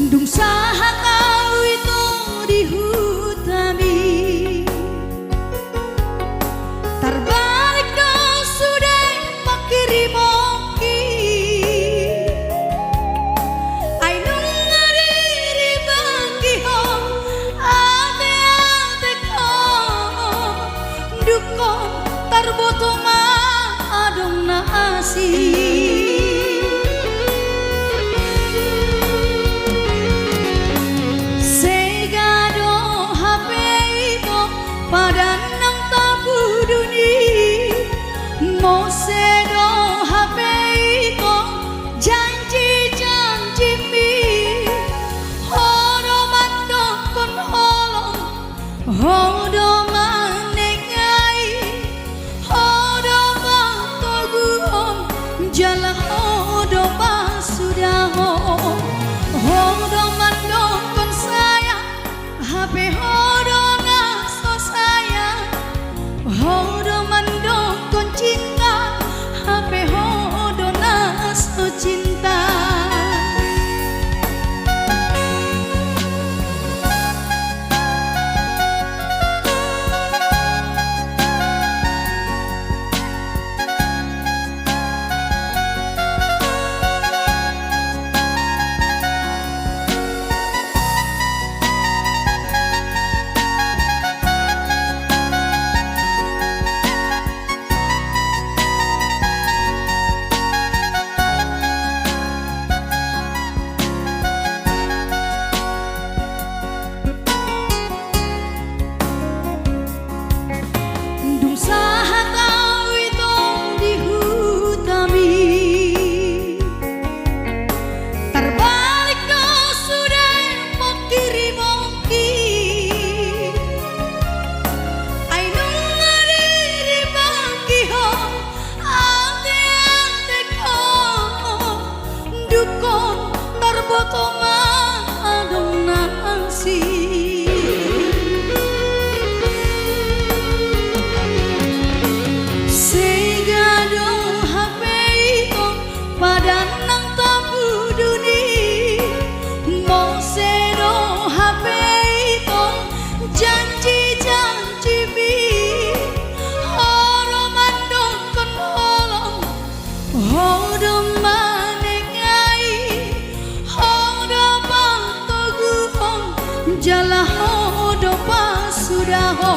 Dung saha kau itu dihutami, terbalik kau sudah pakiri moki. Ainung ngariri bagi ho ate ko, dukong terboto ma adong na asih. Pada nang tabu duni mo sedo HP ko janji mi hodo mando kon holong hodo manegai hodo batoguon jala hodo basudaho hodo mando kon sayang HP hodo hodo mando kon cinta HP hodo naso cinta. Jala hodo pasudaho